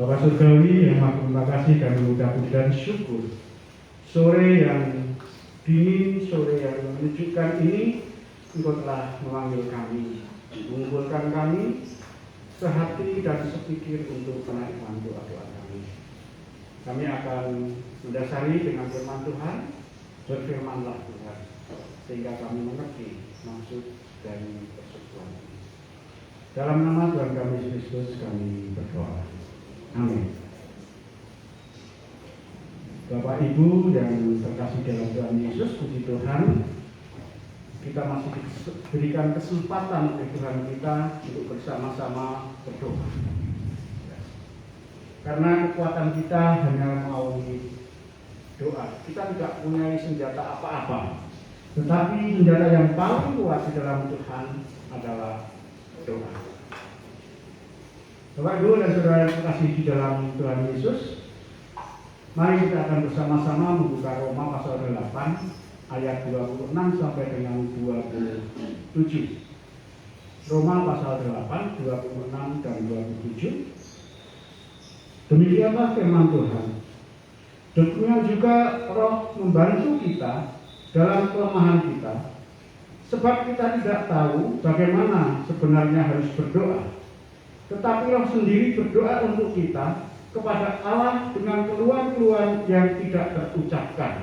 Bapak Surgawi yang maha terima kasih, kami mengucap puji dan syukur. Sore yang dingin, sore yang menunjukkan ini, Engkau telah memanggil kami, mengumpulkan kami sehati dan sepikir untuk menaikkan doa-doa kami. Kami akan mendasari dengan firman Tuhan, berfirmanlah Tuhan, sehingga kami mengerti maksud dari persekutuan ini. Dalam nama Tuhan kami Yesus Kristus kami berdoa. Amin. Bapak Ibu yang terkasih dalam Tuhan Yesus, puji Tuhan, kita masih diberikan kesempatan oleh Tuhan kita untuk bersama-sama berdoa. Karena kekuatan kita hanya melalui doa. Kita tidak punya senjata apa-apa, tetapi senjata yang paling kuat di dalam Tuhan adalah doa. Bapak Ibu dan Saudara yang terkasih di dalam Tuhan Yesus, mari kita akan bersama-sama membuka Roma pasal 8 ayat 26 sampai dengan 27. Roma pasal 8, 26 dan 27. Demikianlah firman Tuhan. Demikian juga Roh membantu kita dalam kelemahan kita, sebab kita tidak tahu bagaimana sebenarnya harus berdoa. Tetapi Roh sendiri berdoa untuk kita kepada Allah dengan keluhan-keluhan yang tidak terucapkan.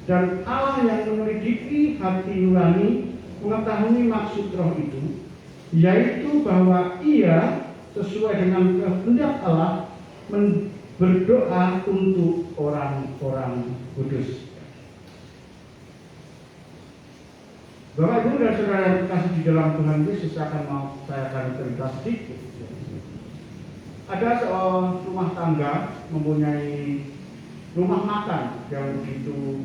Dan Allah yang menyelidiki hati nurani mengetahui maksud Roh itu, yaitu bahwa Ia sesuai dengan kehendak Allah berdoa untuk orang-orang kudus. Bapak Ibu dan Saudara yang terkasih di dalam Tuhan Yesus, saya akan cerita sedikit. Ada seorang rumah tangga mempunyai rumah makan yang begitu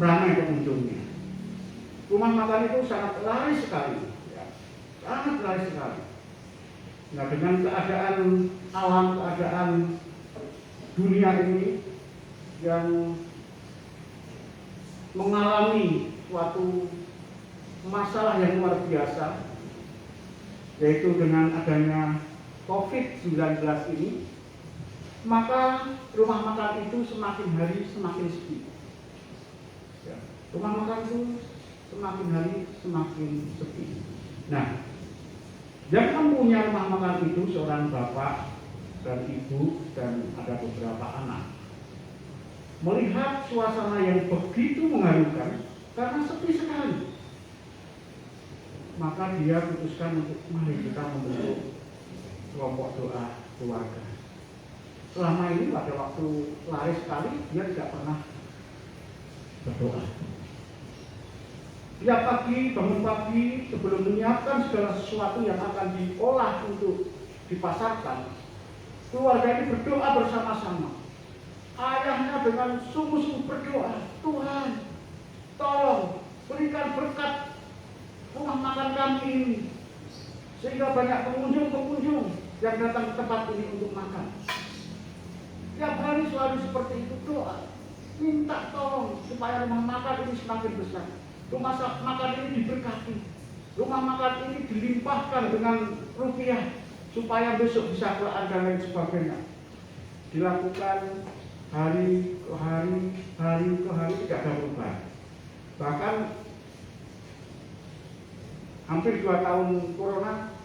ramai pengunjungnya. Rumah makan itu sangat laris sekali, ya, sangat laris sekali. Nah, dengan keadaan alam, keadaan dunia ini yang mengalami suatu masalah yang luar biasa, yaitu dengan adanya COVID-19 ini, maka rumah makan itu semakin hari semakin sepi. Ya, rumah makan itu semakin hari semakin sepi. Nah, yang mempunyai rumah makan itu seorang bapak dan ibu dan ada beberapa anak. Melihat suasana yang begitu mengharukan karena sepi sekali, maka dia putuskan untuk mari kita membentuk kelompok doa keluarga. Selama ini pada waktu laris sekali dia tidak pernah berdoa. Tiap pagi, bangun pagi, sebelum menyiapkan segala sesuatu yang akan diolah untuk dipasarkan, keluarga ini berdoa bersama-sama. Ayahnya dengan sungguh-sungguh berdoa, Tuhan, tolong berikan berkat rumah makan kami ini, sehingga banyak pengunjung-pengunjung yang datang ke tempat ini untuk makan. Tiap hari selalu seperti itu doa, minta tolong supaya rumah makan ini semakin besar, rumah makan ini diberkati, rumah makan ini dilimpahkan dengan rupiah supaya besok bisa keluar dan lain sebagainya. Dilakukan hari ke hari tidak ada perubahan. Bahkan hampir 2 tahun corona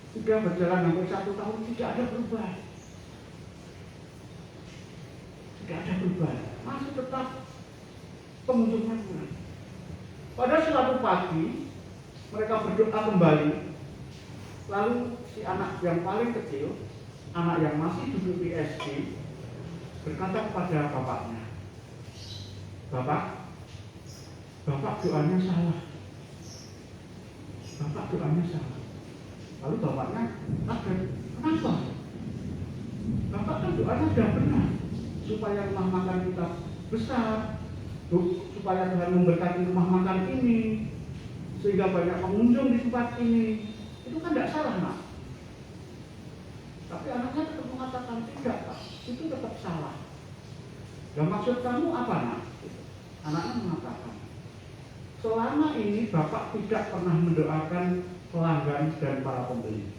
sudah berjalan hampir 1 tahun tidak ada perubahan. Tidak ada perubahan. Masih tetap pengunjungnya kurang. Pada suatu pagi mereka berdoa kembali. Lalu si anak yang paling kecil, anak yang masih duduk di SD, berkata kepada bapaknya, Bapak doanya salah. Bapak doanya salah. Lalu bapaknya kaget. Kenapa? Bapak kan doanya sudah benar, supaya rumah makan kita besar, supaya Tuhan memberkati rumah makan ini, sehingga banyak pengunjung di tempat ini. Itu kan tidak salah, Nak. Tapi anaknya tetap mengatakan tidak, Pak. Itu tetap salah. Dan maksud kamu apa, Nak? Anaknya mengatakan, selama ini Bapak tidak pernah mendoakan pelanggan dan para pembeli.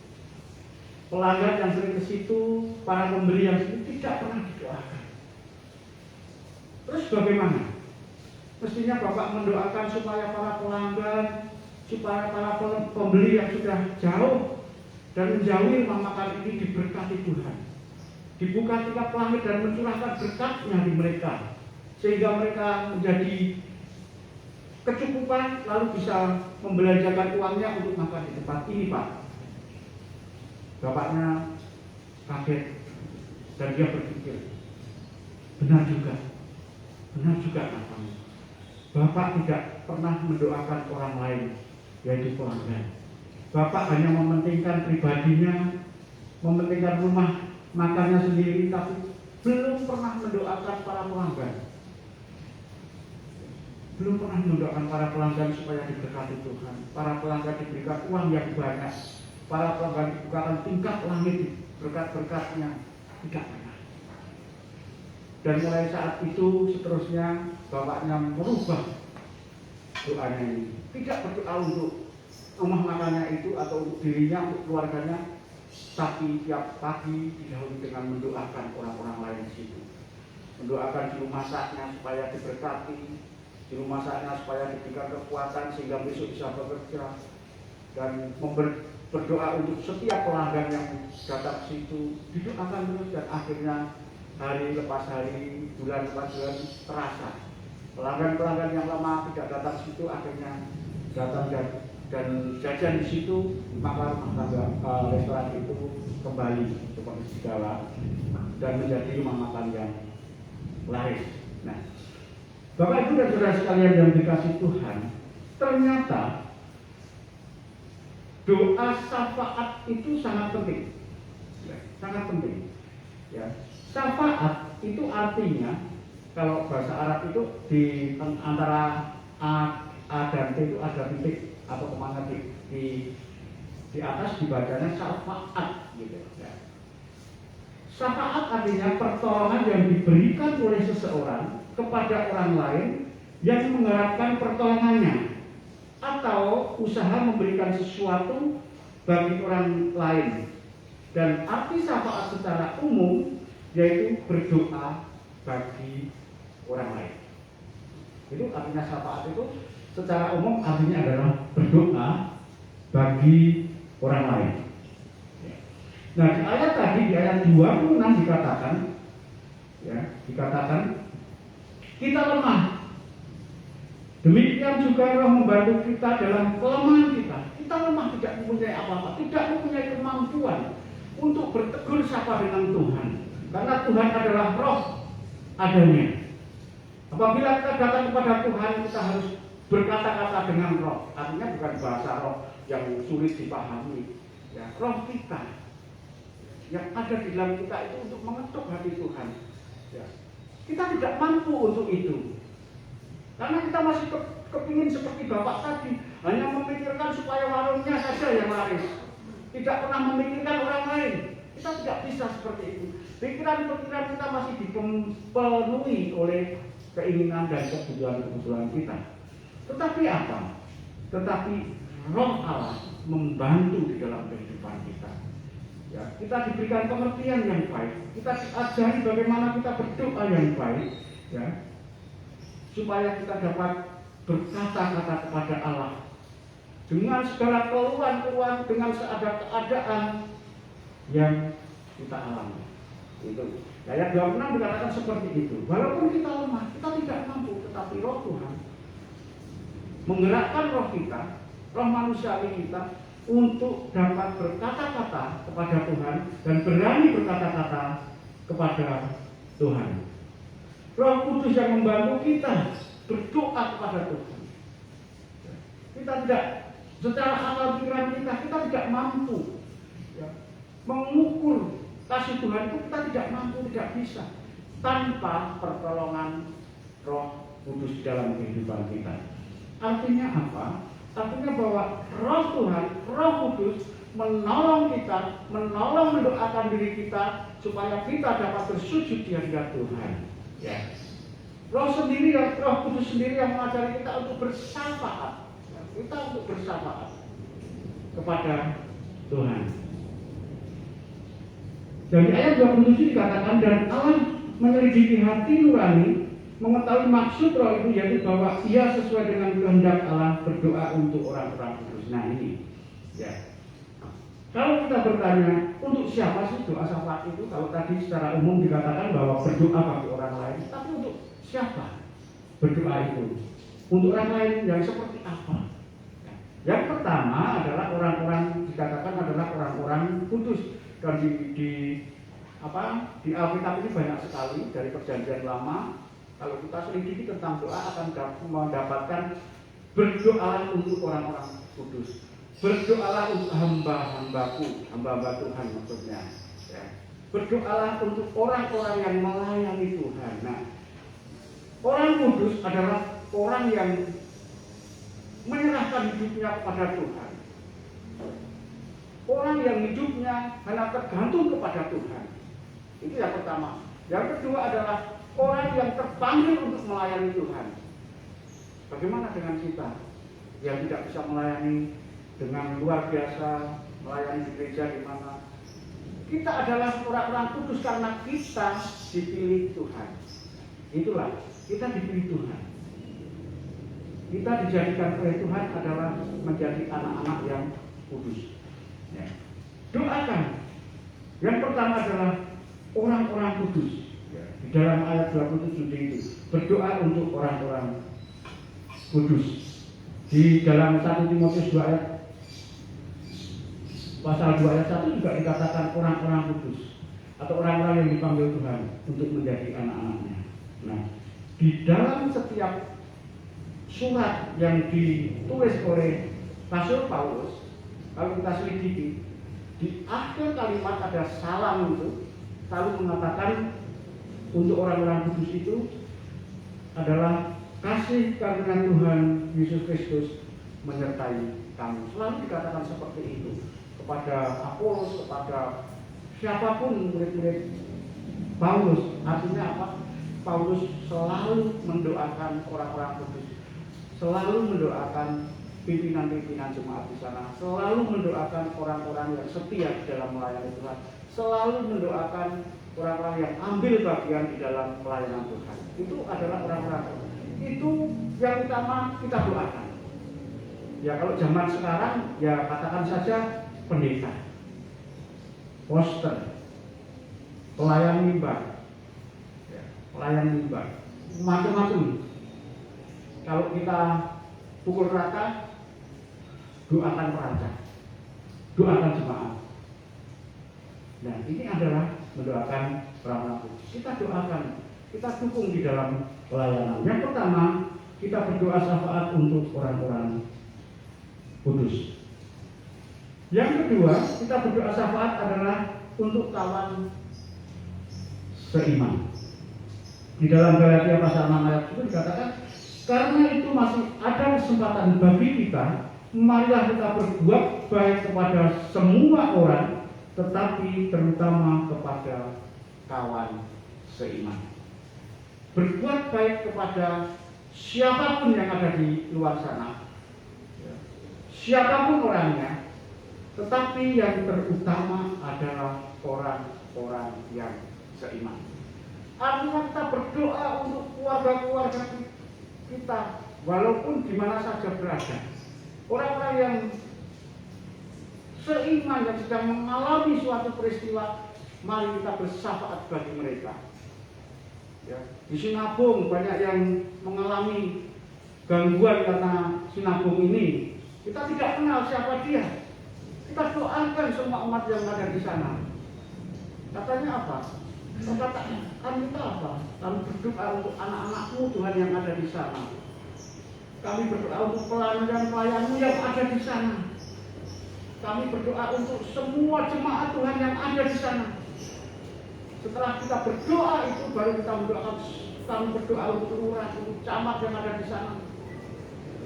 pelanggan yang sering ke situ, para pembeli yang sering tidak pernah didoakan. Terus bagaimana? Mestinya Bapak mendoakan supaya para pelanggan, supaya para pembeli yang sudah jauh dan menjauhi rumah makan ini diberkati Tuhan. Dibuka tingkap langit dan mencurahkan berkat-Nya di mereka, sehingga mereka menjadi kecukupan lalu bisa membelanjakan uangnya untuk makan di tempat ini, Pak. Bapaknya kaget dan dia berpikir, benar juga katanya. Bapak tidak pernah mendoakan orang lain, yaitu pelanggan. Bapak hanya mementingkan pribadinya, mementingkan rumah makannya sendiri, tapi belum pernah mendoakan para pelanggan. Belum pernah mendoakan para pelanggan supaya diberkati Tuhan. Para pelanggan diberikan uang yang banyak. Para pelanggan dibukakan tingkap langit berkat-berkatnya. Tidak pernah. Dan mulai saat itu seterusnya bapaknya merubah doanya ini. Tidak berdoa untuk rumah makannya itu atau untuk dirinya, untuk keluarganya, tapi tiap pagi didahului dengan mendoakan orang-orang lain di situ. Mendoakan juru masaknya supaya diberkati, juru masaknya supaya diberikan kekuatan sehingga besok bisa bekerja, dan berdoa untuk setiap pelanggan yang datang ke situ. Didoakan terus dan akhirnya hari lepas hari, bulan lepas bulan terasa. Pelanggan-pelanggan yang lama tidak datang ke situ akhirnya datang dan jajan di situ, maka rumah tangga restoran itu kembali seperti segala dan menjadi rumah makan yang laris. Nah, Bapak Ibu dan Saudara sekalian yang dikasihi Tuhan, ternyata doa syafaat itu sangat penting, sangat penting. Ya, syafaat itu artinya, kalau bahasa Arab itu di antara A dan T itu ada titik atau kemana di atas dibacanya syafaat gitu ya. Syafaat artinya pertolongan yang diberikan oleh seseorang kepada orang lain yang mengharapkan pertolongannya, atau usaha memberikan sesuatu bagi orang lain. Dan arti syafaat secara umum yaitu berdoa bagi orang lain. Itu artinya syafaat itu secara umum artinya adalah berdoa bagi orang lain. Nah, di ayat tadi, di ayat 26 dikatakan kita lemah. Demikian juga Roh membantu kita dalam kelemahan kita. Kita lemah, tidak mempunyai apa-apa, tidak mempunyai kemampuan untuk bertegur sapa dengan Tuhan. Karena Tuhan adalah Roh adanya. Apabila kita datang kepada Tuhan, kita harus berkata-kata dengan Roh, artinya bukan bahasa Roh yang sulit dipahami, ya, Roh kita yang ada di dalam kita itu untuk mengetuk hati Tuhan. Ya. Kita tidak mampu untuk itu, karena kita masih kepingin seperti Bapak tadi, hanya memikirkan supaya warungnya saja yang laris, tidak pernah memikirkan orang lain. Kita tidak bisa seperti itu. Pikiran-pikiran kita masih dipenuhi oleh keinginan dan kebutuhan kita. Tetapi apa? Tetapi Roh Allah membantu di dalam kehidupan kita. Ya, kita diberikan pengertian yang baik, kita diajari bagaimana kita berdoa yang baik, ya, supaya kita dapat berkata-kata kepada Allah dengan segala keluhan-keluhan, dengan segala keadaan yang kita alami. Itu ayat 26 dikatakan seperti itu. Walaupun kita lemah, kita tidak mampu, tetapi Roh Tuhan menggerakkan roh kita, roh manusiawi kita, untuk dapat berkata-kata kepada Tuhan dan berani berkata-kata kepada Tuhan. Roh Kudus yang membantu kita berdoa kepada Tuhan. Kita tidak, secara akal pikiran kita tidak mampu, ya, mengukur kasih Tuhan itu. Kita tidak mampu, tidak bisa tanpa pertolongan Roh Kudus di dalam kehidupan kita. Artinya apa? Artinya bahwa Roh Tuhan, Roh Kudus menolong kita, menolong mendoakan diri kita supaya kita dapat bersujud di hadirat Tuhan. Ya. Roh sendiri, Roh Kudus sendiri yang mengajari kita untuk bersyafaat. Kita untuk bersyafaat kepada Tuhan. Dan di ayat 27 dikatakan, dan Allah menyelidiki hati nurani, mengetahui maksud roh itu, yaitu bahwa ia sesuai dengan kehendak Allah berdoa untuk orang-orang kudus. Nah ini, ya. Kalau kita bertanya, untuk siapa sih doa syafaat itu? Kalau tadi secara umum dikatakan bahwa berdoa bagi orang lain, tapi untuk siapa berdoa itu? Untuk orang lain yang seperti apa? Yang pertama adalah orang-orang, dikatakan adalah orang-orang kudus. Dan di Alkitab ini banyak sekali dari Perjanjian Lama. Kalau kita selidiki tentang doa akan mendapatkan berdoalah untuk orang-orang kudus, berdoalah untuk hamba-hambaku, hamba-hamba Tuhan maksudnya. Ya. Berdoalah untuk orang-orang yang melayani Tuhan. Nah, orang kudus adalah orang yang menyerahkan hidupnya kepada Tuhan. Orang yang hidupnya hanya tergantung kepada Tuhan. Itu yang pertama. Yang kedua adalah orang yang terpanggil untuk melayani Tuhan. Bagaimana dengan kita yang tidak bisa melayani dengan luar biasa, melayani di gereja di mana? Kita adalah orang-orang kudus karena kita dipilih Tuhan. Itulah, kita dipilih Tuhan. Kita dijadikan oleh Tuhan adalah menjadi anak-anak yang kudus. Ya. Doakan. Yang pertama adalah orang-orang kudus. Ya. Di dalam ayat 27 itu berdoa untuk orang-orang kudus. Di dalam 1 Timotius 2 ayat pasal 2 ayat 1 juga dikatakan orang-orang kudus atau orang-orang yang dipanggil Tuhan untuk menjadi anak-anaknya. Nah, di dalam setiap surat yang ditulis oleh Rasul Paulus, kalau kita selidiki, di akhir kalimat ada salam itu, lalu mengatakan untuk orang-orang kudus itu adalah kasih karunia Tuhan Yesus Kristus menyertai kamu. Selalu dikatakan seperti itu kepada Apolos, kepada siapapun murid-murid Paulus. Artinya apa? Paulus selalu mendoakan orang-orang kudus, selalu mendoakan pimpinan-pimpinan jemaat di sana, selalu mendoakan orang-orang yang setia di dalam melayani Tuhan, selalu mendoakan orang-orang yang ambil bagian di dalam pelayanan Tuhan. Itu adalah orang-orang, itu yang utama kita doakan. Ya kalau zaman sekarang, ya katakan saja pendeta, poster, pelayan mimbar, ya, pelayan mimbar, macam-macam. Kalau kita pukul rata, doakan perancang, doakan jemaat. Nah ini adalah mendoakan orang-orang kudus. Kita doakan, kita dukung di dalam pelayanan. Yang pertama, kita berdoa syafaat untuk orang-orang kudus. Yang kedua, kita berdoa syafaat adalah untuk kawan seiman. Di dalam Galatia pasal 6 ayat itu dikatakan, karena itu masih ada kesempatan bagi kita, marilah kita berbuat baik kepada semua orang, tetapi terutama kepada kawan seiman. Berbuat baik kepada siapapun yang ada di luar sana, siapapun orangnya, tetapi yang terutama adalah orang-orang yang seiman. Artinya kita berdoa untuk keluarga-keluarga kita, walaupun di mana saja berada. Orang-orang yang seiman yang sedang mengalami suatu peristiwa, mari kita bersyafaat bagi mereka. Ya, di sinabung banyak yang mengalami gangguan karena sinabung ini. Kita tidak kenal siapa dia. Kita doakan semua umat yang ada di sana. Katanya apa? Perkataan kita apa? Kami berdoa untuk anak-anakmu Tuhan yang ada di sana. Kami berdoa untuk pelayan-pelayanmu yang ada di sana. Kami berdoa untuk semua jemaat Tuhan yang ada di sana. Setelah kita berdoa itu, baru kita mendoakan. Kami berdoa untuk lurah, untuk camat yang ada di sana,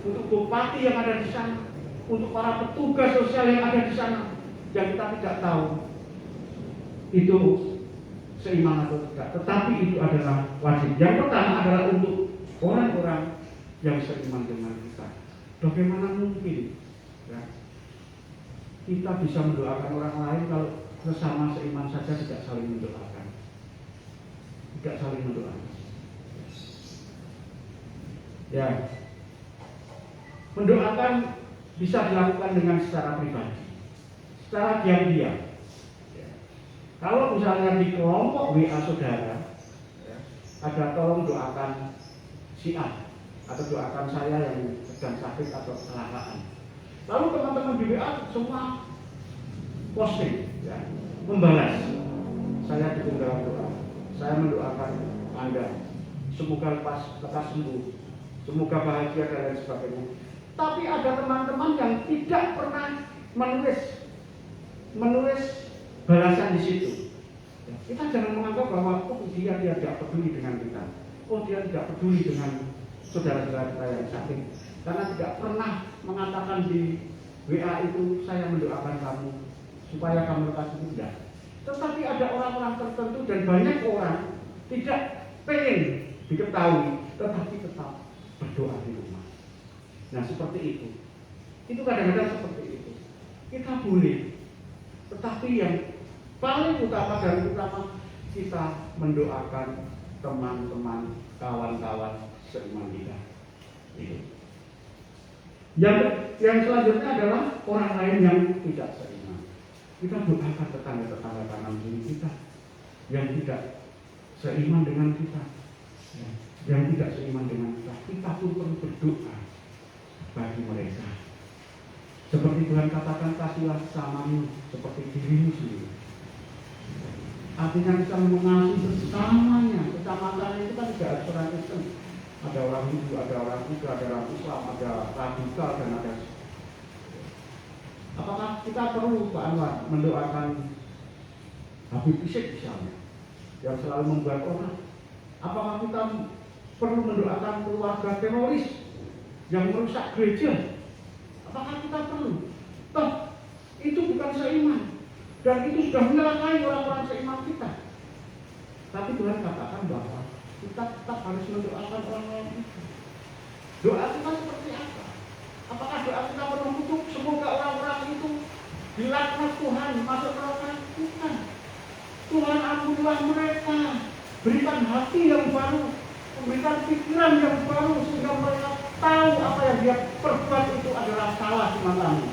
untuk bupati yang ada di sana, untuk para petugas sosial yang ada di sana. Yang kita tidak tahu itu seiman atau tidak, tetapi itu adalah wajib. Yang pertama adalah untuk orang-orang yang seiman dengan kita. Bagaimana mungkin ya, kita bisa mendoakan orang lain kalau sesama seiman saja tidak saling saling mendoakan. Ya, mendoakan bisa dilakukan dengan secara pribadi, secara diam-diam. Ya. Kalau misalnya di kelompok WA saudara, ya, ada tolong doakan si A atau doakan saya yang sedang sakit atau kecelakaan. Lalu teman-teman di WA semua posting, ya, membalas. Saya dukung dalam doa. Saya mendoakan Anda. Semoga lekas sembuh. Semoga bahagia dan lain sebagainya. Tapi ada teman-teman yang tidak pernah menulis balasan di situ. Kita jangan menganggap bahwa dia tidak peduli dengan kita. Dia tidak peduli dengan saudara-saudara kita yang sakit. Karena tidak pernah mengatakan di WA itu saya mendoakan kamu supaya kamu lekas sembuh. Tidak. Tetapi ada orang-orang tertentu dan banyak orang tidak pengen diketahui, tetapi tetap berdoa di rumah. Nah, seperti itu. Itu kadang-kadang seperti itu. Kita boleh, tetapi yang paling utama dan utama kita mendoakan teman-teman, kawan-kawan seiman kita. Itu. Yang selanjutnya adalah orang lain yang tidak seiman. Kita doakan tetangga-tetangga kanan kiri kita yang tidak seiman dengan kita, yang tidak seiman dengan kita. Kita pun perlu berdoa bagi mereka. Seperti Tuhan katakan, kasihlah sesamamu seperti dirimu sendiri. Artinya kita mengasihi bersamanya. Kesamaan itu kan tidak harus orang Kristen. Ada orang Hindu, ada orang Buddha, ada orang Islam, ada radikal dan ada. Apakah kita perlu Pak Anwar mendoakan Habib Rizik misalnya yang selalu membuat orang? Apakah kita perlu mendoakan keluarga teroris yang merusak gereja? Apakah kita perlu? Toh, itu bukan seiman dan itu sudah menyalakai orang-orang seiman kita. Tapi Tuhan katakan bahwa kita tetap harus mendoakan orang-orang itu. Doa kita seperti apa? Apakah doa kita menuntut semoga orang-orang itu dilaknat Tuhan masuk neraka? Bukan. Tuhan ampunilah mereka, berikan hati yang baru, memberikan pikiran yang baru sehingga mereka tahu apa yang dia perbuat itu adalah salah di matamu.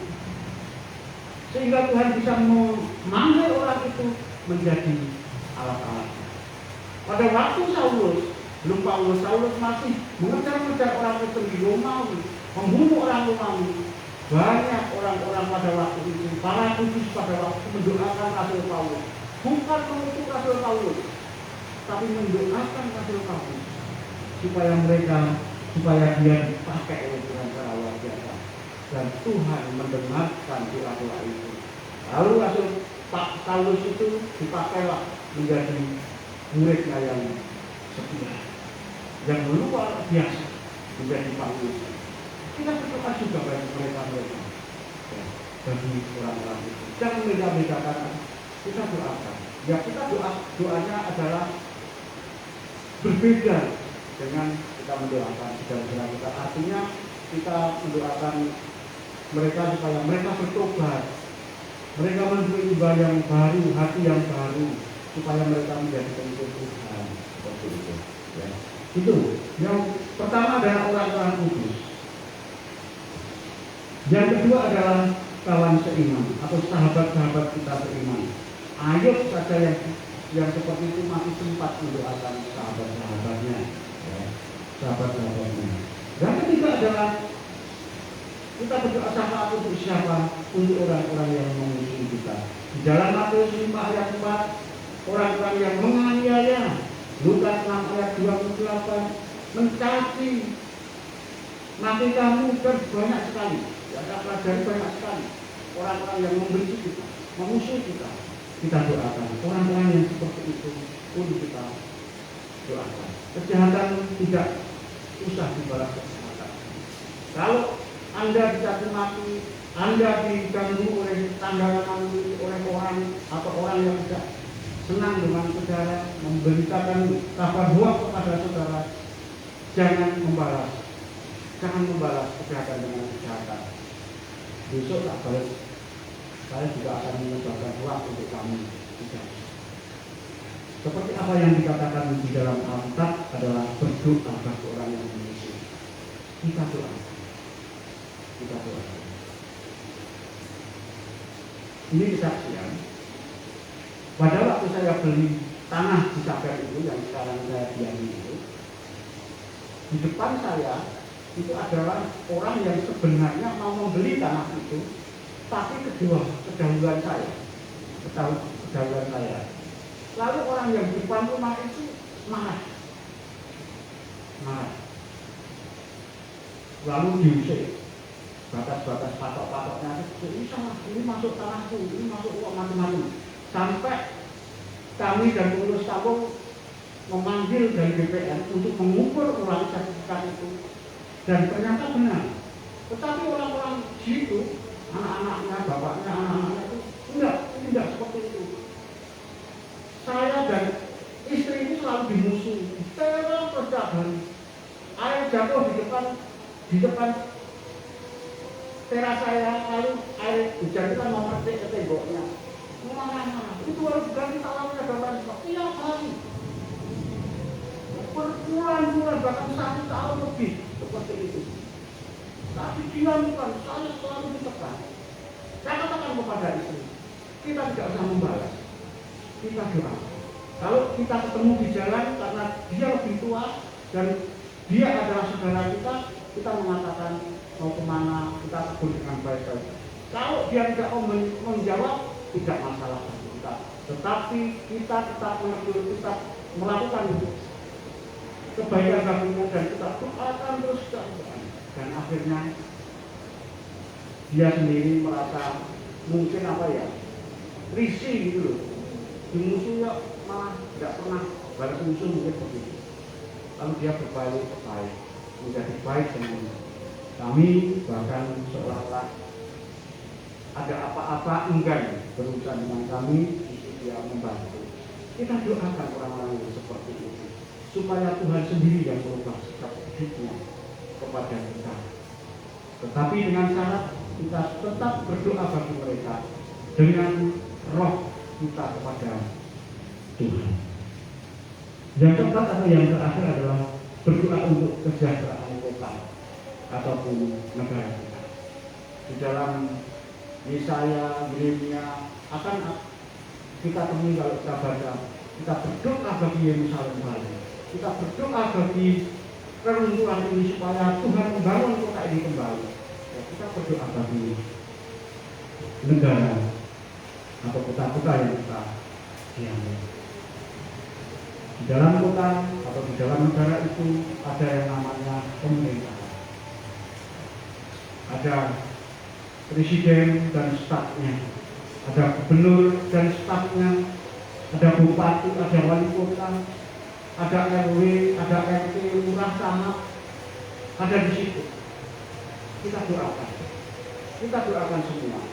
Sehingga Tuhan bisa memanggil orang itu menjadi alat-alatnya. Pada waktu belum Paulus, Saulus masih mengejar-ngejar orang Kristen di Romawi, membunuh orang Romawi. Banyak orang-orang pada waktu itu, para kudus pada waktu mendoakan Rasul Paulus. Bukan mengutuk Rasul Paulus, tapi mendoakan Rasul Paulus supaya dia dipakai oleh Tuhan secara luar biasa. Dan Tuhan mendengarkan doa-doa itu. Lalu Rasul Paulus itu dipakailah menjadi muridnya yang setia, yang luar biasa menjadi Paulus. Kita berdoa juga bagi mereka, bagi orang-orang itu. Jangan beda-bedakan. Kita doakan. Ya, kita doanya adalah berbeda dengan kita mendoakan saudara kita. Artinya kita mendoakan mereka supaya mereka bertobat, mereka menerima ibadah yang baru, hati yang baru, supaya mereka menjadi pengikut Tuhan. Seperti itu. Ya. Itu. Yang pertama adalah orang-orang kudus. Yang kedua adalah kawan seiman atau sahabat-sahabat kita seiman. Ayub saja yang seperti itu masih sempat mendoakan sahabat-sahabatnya, ya, sahabat-sahabatnya. Dan ketiga adalah kita berdoa sama untuk siapa? Untuk orang-orang yang memusuhi kita. Di dalam Matius 5 ayat 4, orang-orang yang menganiaya. Lukas 6 ayat 28, mencaci mati kamu banyak sekali. Ya, kita pelajari banyak sekali. Orang-orang yang membenci kita, memusuhi kita. Kita doakan orang-orang yang seperti itu pun kita doakan. Kejahatan tidak usah dibalas kejahatan. Kalau Anda dicaci maki, Anda diganggu oleh tanggapan oleh orang atau orang yang tidak senang dengan saudara, memberitakan kabar hoax kepada saudara, jangan membalas. Jangan membalas kejahatan dengan kejahatan. Besok tak balas. Saya juga akan menyebarkan hoax untuk kamu. Tidak. Seperti apa yang dikatakan di dalam Alkitab adalah berdoa bagi orang yang menyusul. Kita doa. Kita doa. Ini kesaksian. Pada waktu saya beli tanah di Sabar itu yang sekarang saya diami itu, di depan saya itu adalah orang yang sebenarnya mau membeli tanah itu, tapi kedahuluan saya. Lalu orang yang di depan rumah itu marah. Lalu diusir. Batas-batas patok-patoknya ini salah, ini masuk tanahku, ini masuk uang macam-macam. Sampai kami dan pengurus kampung memanggil dari BPN untuk mengukur ulang sertifikat itu, dan ternyata benar. Tetapi orang-orang di situ, anak-anaknya, bapaknya, anak-anaknya itu tidak seperti itu. Saya dan istri ini selalu dimusuhi, teror setiap hari. Air jatuh di depan teras saya, lalu air hujan itu kan memetik ke temboknya. Mana? Itu harus ganti talannya dan tiap hari. Berbulan-bulan, bahkan 1 tahun lebih seperti itu. Tapi dilakukan, saya selalu ditekan. Saya katakan kepada istri, kita tidak usah membalas. Kita doa. Kalau kita ketemu di jalan karena dia lebih tua dan dia adalah saudara kita mengatakan mau kemana, kita tegur dengan baik-baik. Kalau dia tidak mau menjawab, tidak masalah bagi kita. Tetapi kita tetap menegur, kita melakukan kebaikan baginya dan kita doakan terus. Dan akhirnya dia sendiri merasa mungkin risih gitu loh. Dimusuhnya malah tidak pernah balas musuh mungkin begitu. Lalu dia berbalik ke baik, menjadi baik dengan kami, bahkan seolah-olah ada apa-apa enggan berurusan dengan kami, justru dia membantu. Kita doakan orang-orang yang seperti itu, supaya Tuhan sendiri yang merubah sikap hidupnya kepada kita. Tetapi dengan syarat kita tetap berdoa bagi mereka dengan roh kita kepada Tuhan. Yang keempat atau yang terakhir adalah berdoa untuk kesejahteraan kota ataupun negara kita. Di dalam Yesaya, Yeremia akan kita temui kalau kita baca, kita berdoa bagi Yerusalem kembali. Kita berdoa bagi keruntuhan ini supaya Tuhan membangun kota ini kembali. Ya, kita berdoa bagi negara atau kota-kota yang kita diambil. Di dalam kota atau di dalam negara itu ada yang namanya pemerintah. Ada presiden dan stafnya, ada gubernur dan stafnya, ada bupati, ada wali kota, ada RW, ada RT, lurah, camat, ada di situ. Kita doakan semua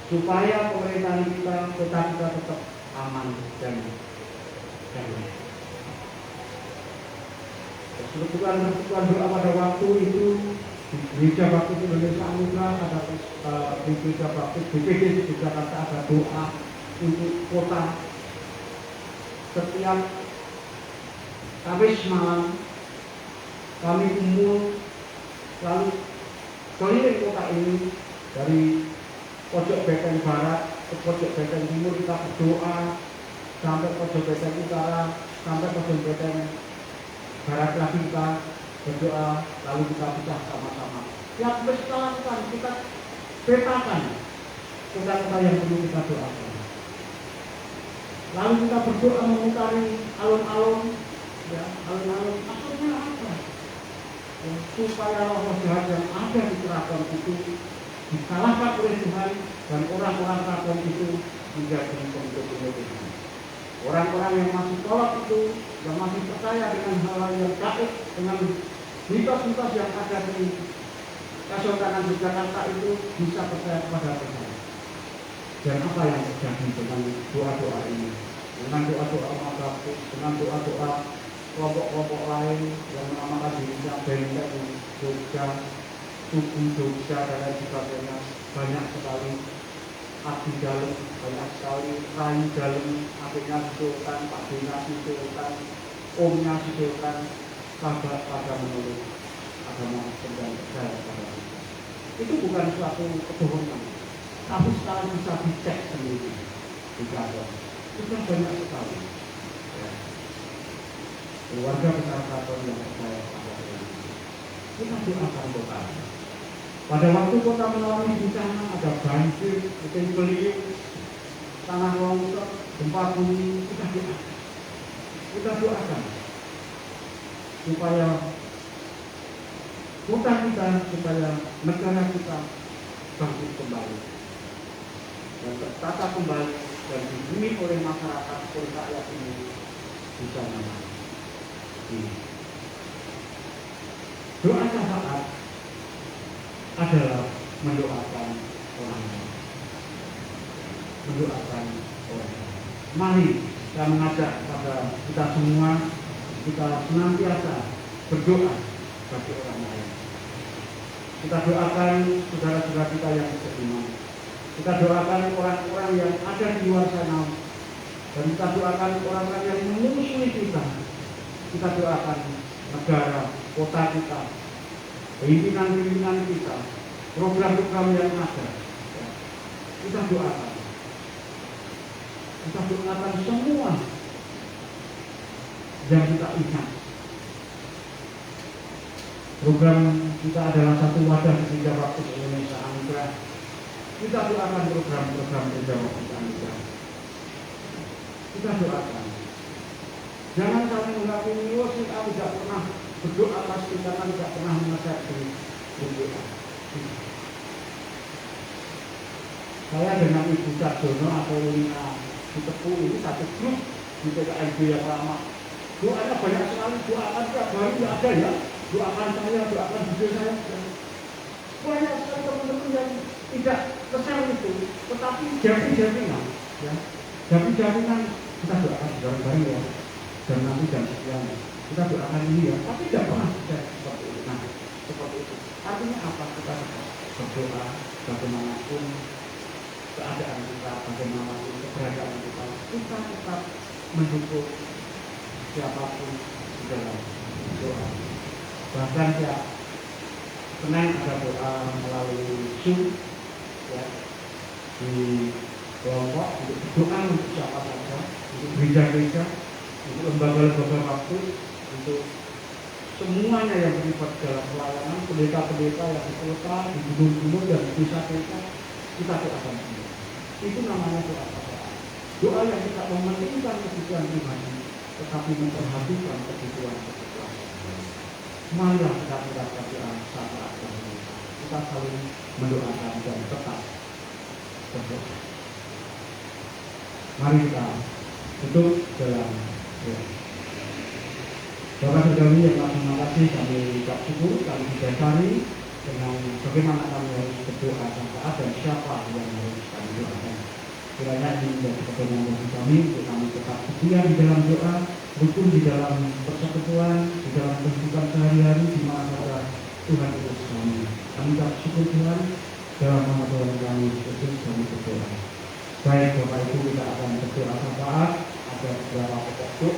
supaya pemerintahan kita, kota kita tetap aman dan damai. Kebetulan doa pada waktu itu di gereja Baptis Indonesia Anugerah, ada di gereja Baptis BPD di Jakarta ada doa untuk kota. Setiap Kamis malam kami kumpul, lalu keliling kota ini dari pojok Beteng Barat ke pojok Beteng Timur, kita berdoa sampai pojok Beteng Utara, sampai pojok Beteng Barat lagi kita berdoa, lalu kita pisah sama-sama. Yang harus kita lakukan, kita petakan kota-kota yang perlu kita doakan. Lalu kita berdoa memutari alun-alun, ya, alun-alun. Maksudnya apa? Ya, supaya roh jahat yang ada di keraton itu dikalahkan oleh Tuhan dan orang-orang keraton itu menjadi pengikut Tuhan. Orang-orang yang masih tolak itu, yang masih percaya dengan hal-hal yang gaib, dengan mitos-mitos yang ada di Kesultanan Yogyakarta itu bisa percaya kepada Tuhan. Dan apa yang terjadi dengan doa-doa ini? Dengan doa-doa umat baptis, dengan doa-doa kelompok-kelompok lain yang menamakan dirinya Benteng Jogja, Suku Jogja dan lain sebagainya, banyak sekali Abdi dalam banyak sekali, Rai dalam, adiknya Sultan, Pak Dina Sultan, omnya Sultan, sahabat pada menurut agama dan percaya pada kita. Itu bukan suatu kebohongan, tapi sekarang bisa dicek sendiri di kantor. Sudah banyak sekali ya, keluarga besar kantor yang percaya pada Tuhan. Kita doakan kota. Pada waktu kota mengalami bencana, ada banjir, puting beliung, tanah longsor, gempa bumi, kita doakan. Kita doakan supaya kota kita, supaya negara kita bangkit kembali dan tertata kembali dan dihuni oleh masyarakat oleh rakyat ini bisa nyaman. Doa syafaat adalah mendoakan orang lain. Mendoakan orang lain. Mari kita mengajak pada kita semua, kita senantiasa berdoa bagi orang lain. Kita doakan saudara-saudara kita yang beriman. Kita doakan orang-orang yang ada di luar sana. Dan kita doakan orang-orang yang memusuhi kita. Kita doakan negara, kota kita, pimpinan-pimpinan kita, program-program yang ada. Kita doakan. Kita doakan semua yang kita ingat. Program kita adalah satu wadah Gereja Baptis Indonesia Anugerah. Kita doakan program-program Gereja Baptis Anugerah. Kita doakan. Jangan saling menghakimi, kita tidak pernah berdoa atas kita, tidak pernah mengajak berdoa. Saya dengan Ibu Sarjono atau Lina Ditepu ini satu grup di PKIB yang lama. Doanya banyak sekali, doakan tiap hari tidak ada ya. Doakan saya, doakan video saya. Banyak sekali teman-teman yang tidak besar itu, tetapi jaminan, ya. Jaminan kita doakan bareng-bareng ya. Dan nanti jam sekian kita doakan ini ya. Tapi tidak pernah seperti itu. Nah, seperti itu. Artinya apa? Kita berdoa bagaimanapun keadaan kita, bagaimanapun keberadaan kita, kita tetap mendukung siapapun di dalam doa. Bahkan ya, Senin ada doa melalui Zoom ya, di kelompok untuk berdoa untuk siapa saja, untuk gereja-gereja, untuk lembaga-lembaga waktu, untuk semuanya yang terlibat dalam pelayanan, pendeta-pendeta yang di kota, di gunung-gunung dan di desa-desa, kita doakan semua. Itu namanya doa syafaat. Doa yang tidak mementingkan kebutuhan pribadi, tetapi memperhatikan kebutuhan. Marilah kita mendapat doa syafaat dan kita saling mendoakan dan tetap berdoa. Mari kita tutup dalam doa. Bapak Saudara yang telah mengatasi kami ucap syukur, kami didasari dengan bagaimana kami harus berdoa syafaat dan siapa yang harus kami doakan. Kiranya ini menjadi pedoman bagi kami untuk kami tetap setia di dalam doa, rukun di dalam persekutuan, di dalam kehidupan sehari-hari di mana saja Tuhan utus kami. Kami ucap syukur Tuhan dalam nama Tuhan kami Yesus kami berdoa. Baik Bapak Ibu, kita akan berdoa syafaat. Ada beberapa pokok doa.